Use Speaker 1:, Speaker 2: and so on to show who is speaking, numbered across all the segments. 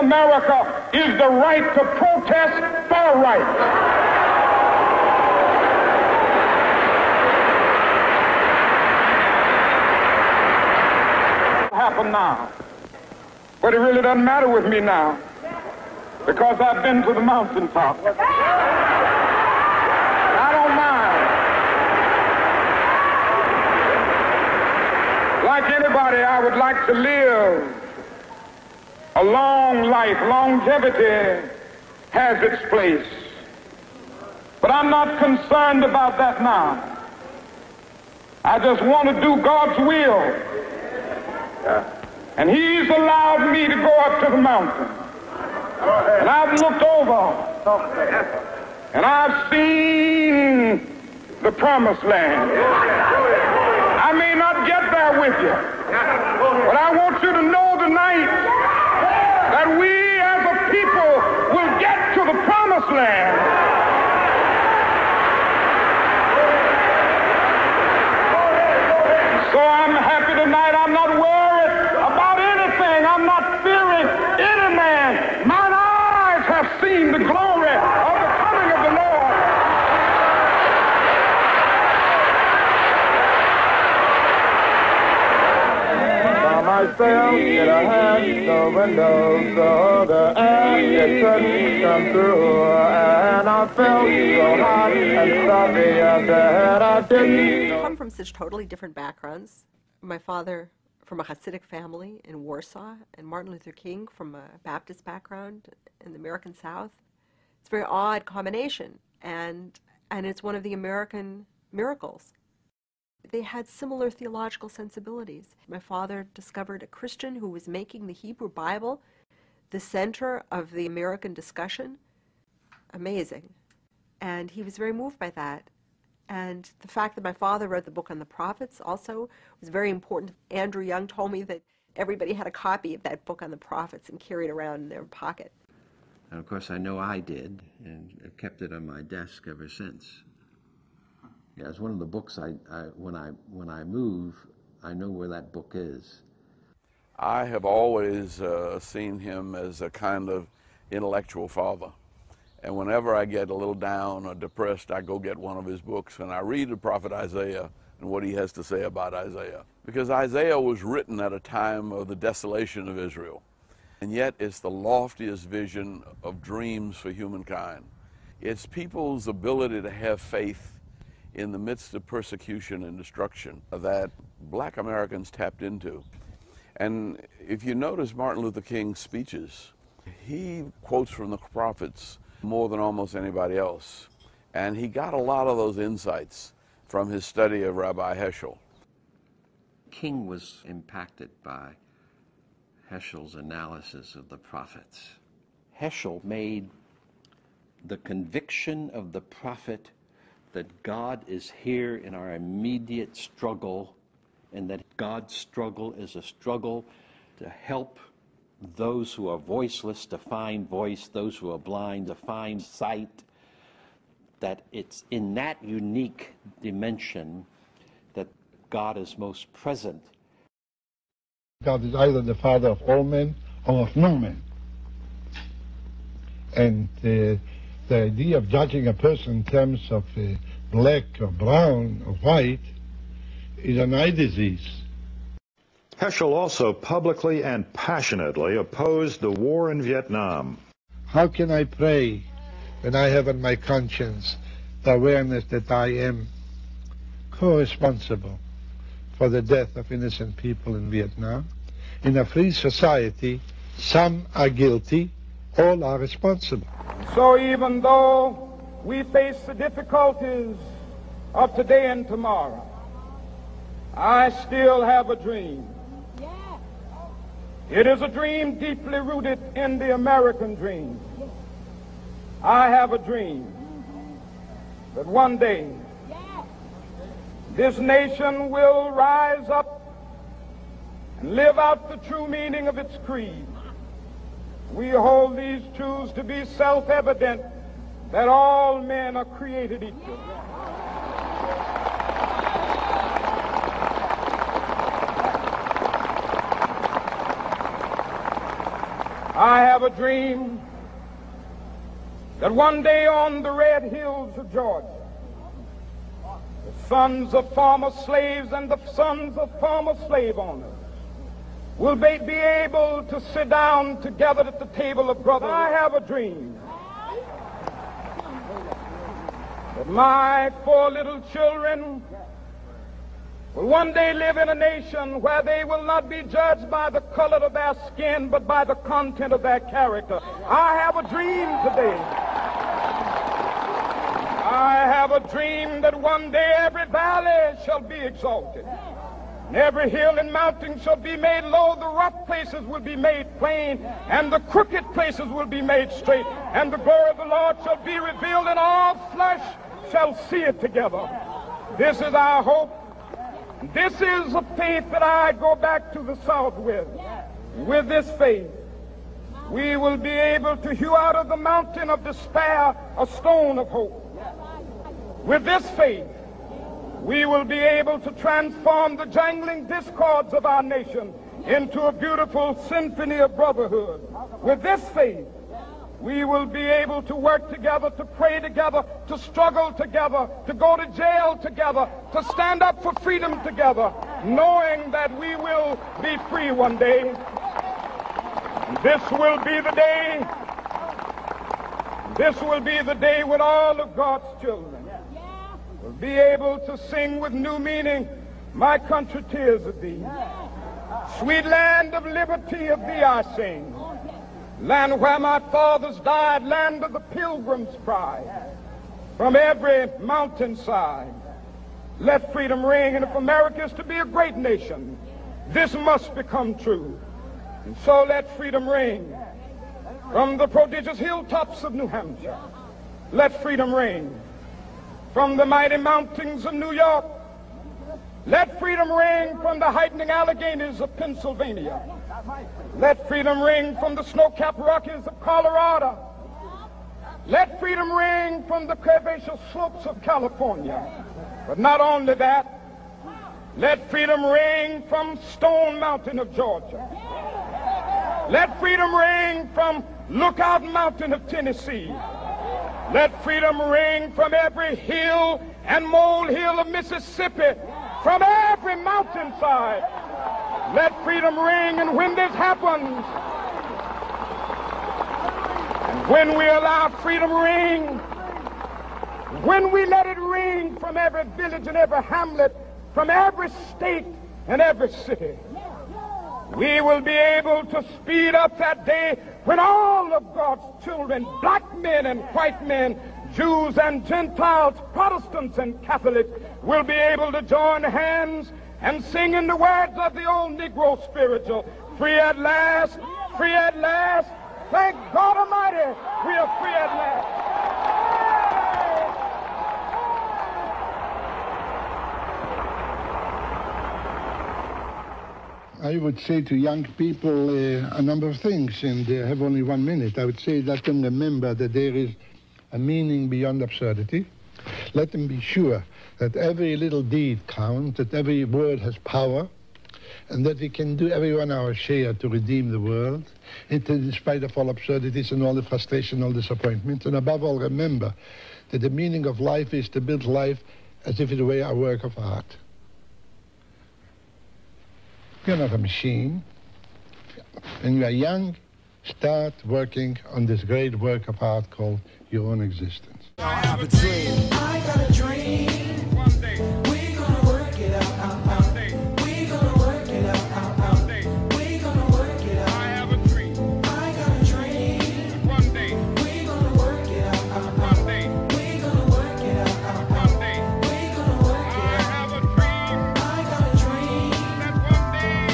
Speaker 1: America is the right to protest for rights. Happen now, but it really doesn't matter with me now because I've been to the mountaintop. I don't mind. Like anybody, I would like to live a long life. Longevity has its place, but I'm not concerned about that now. I just want to do God's will. And he's allowed me to go up to the mountain. And I've looked over. And I've seen the promised land. I may not get there with you. But I want you to know tonight that we as a people will get to the promised land. So I'm happy tonight. I'm not worried about anything. I'm not fearing any man. Mine eyes have seen the glory of the coming of the Lord. By myself, get a hand, the windows, the air, it couldn't come through. And I felt so hot and stuffy that I didn't.
Speaker 2: I come from such totally different backgrounds. My father from a Hasidic family in Warsaw, and Martin Luther King from a Baptist background in the American South. It's a very odd combination, and it's one of the American miracles. They had similar theological sensibilities. My father discovered a Christian who was making the Hebrew Bible the center of the American discussion. Amazing. And he was very moved by that. And the fact that my father wrote the book on the prophets also was very important. Andrew Young told me that everybody had a copy of that book on the prophets and carried around in their pocket.
Speaker 3: And of course, I know I did, and I've kept it on my desk ever since. Yeah, it's one of the books when I move, I know where that book is.
Speaker 4: I have always seen him as a kind of intellectual father. And whenever I get a little down or depressed, I go get one of his books and I read the prophet Isaiah and what he has to say about Isaiah. Because Isaiah was written at a time of the desolation of Israel. And yet it's the loftiest vision of dreams for humankind. It's people's ability to have faith in the midst of persecution and destruction that black Americans tapped into. And if you notice Martin Luther King's speeches, he quotes from the prophets more than almost anybody else. And he got a lot of those insights from his study of Rabbi Heschel.
Speaker 3: King was impacted by Heschel's analysis of the prophets. Heschel made the conviction of the prophet that God is here in our immediate struggle, and that God's struggle is a struggle to help those who are voiceless to find voice, those who are blind to find sight, that it's in that unique dimension that God is most present.
Speaker 5: God is either the Father of all men or of no men. And the idea of judging a person in terms of black or brown or white is an eye disease.
Speaker 6: Heschel also publicly and passionately opposed the war in Vietnam.
Speaker 5: How can I pray when I have on my conscience the awareness that I am co-responsible for the death of innocent people in Vietnam? In a free society, some are guilty, all are responsible.
Speaker 1: So even though we face the difficulties of today and tomorrow, I still have a dream. It is a dream deeply rooted in the American dream. I have a dream that one day this nation will rise up and live out the true meaning of its creed. We hold these truths to be self-evident, that all men are created equal. I have a dream that one day on the red hills of Georgia, the sons of former slaves and the sons of former slave owners will be able to sit down together at the table of brothers. I have a dream that my 4 little children will one day live in a nation where they will not be judged by the color of their skin, but by the content of their character. I have a dream today. I have a dream that one day every valley shall be exalted, and every hill and mountain shall be made low, the rough places will be made plain, and the crooked places will be made straight, and the glory of the Lord shall be revealed, and all flesh shall see it together. This is our hope. This is a faith that I go back to the South with. With this faith, we will be able to hew out of the mountain of despair a stone of hope. With this faith, we will be able to transform the jangling discords of our nation into a beautiful symphony of brotherhood. With this faith, we will be able to work together, to pray together, to struggle together, to go to jail together, to stand up for freedom together, knowing that we will be free one day. This will be the day. This will be the day when all of God's children will be able to sing with new meaning, "My country, tears of thee. Sweet land of liberty, of thee I sing. Land where my fathers died, land of the pilgrim's pride. From every mountainside, let freedom ring. And if America is to be a great nation, this must become true. And so let freedom ring. From the prodigious hilltops of New Hampshire, let freedom ring. From the mighty mountains of New York, let freedom ring. From the heightening Alleghenies of Pennsylvania, let freedom ring. From the snow-capped Rockies of Colorado, let freedom ring. From the curvaceous slopes of California. But not only that, let freedom ring from Stone Mountain of Georgia. Let freedom ring from Lookout Mountain of Tennessee. Let freedom ring from every hill and molehill of Mississippi, from every mountainside. Let freedom ring. And when this happens, and when we allow freedom ring, when we let it ring from every village and every hamlet, from every state and every city, we will be able to speed up that day when all of God's children, black men and white men, Jews and Gentiles, Protestants and Catholics, will be able to join hands and sing in the words of the old Negro spiritual, "Free at last, free at last. Thank God Almighty, we are free at last."
Speaker 5: I would say to young people a number of things, and I have only 1 minute. I would say let them remember that there is a meaning beyond absurdity. Let them be sure that every little deed counts, that every word has power, and that we can do everyone our share to redeem the world, in spite of all absurdities and all the frustration, all disappointments. And above all, remember that the meaning of life is to build life as if it were a work of art. You're not a machine. When you are young, start working on this great work of art called your own existence.
Speaker 7: I have a dream. I got a dream.
Speaker 1: One day,
Speaker 7: We gonna work it out.
Speaker 1: one day,
Speaker 7: We gonna work it out.
Speaker 1: one day,
Speaker 7: We gonna work it out.
Speaker 1: I have a dream.
Speaker 7: I got a dream.
Speaker 1: One day,
Speaker 7: We gonna work it out.
Speaker 1: one day,
Speaker 7: We gonna work it out.
Speaker 1: one day,
Speaker 7: We gonna work
Speaker 1: I
Speaker 7: it out.
Speaker 1: have a dream
Speaker 7: I got a dream.
Speaker 1: that one day,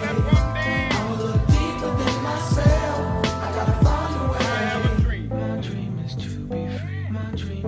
Speaker 7: That one day I'ma look deeper than myself. I gotta find a way.
Speaker 1: I have a dream.
Speaker 7: My dream is to be free. My dream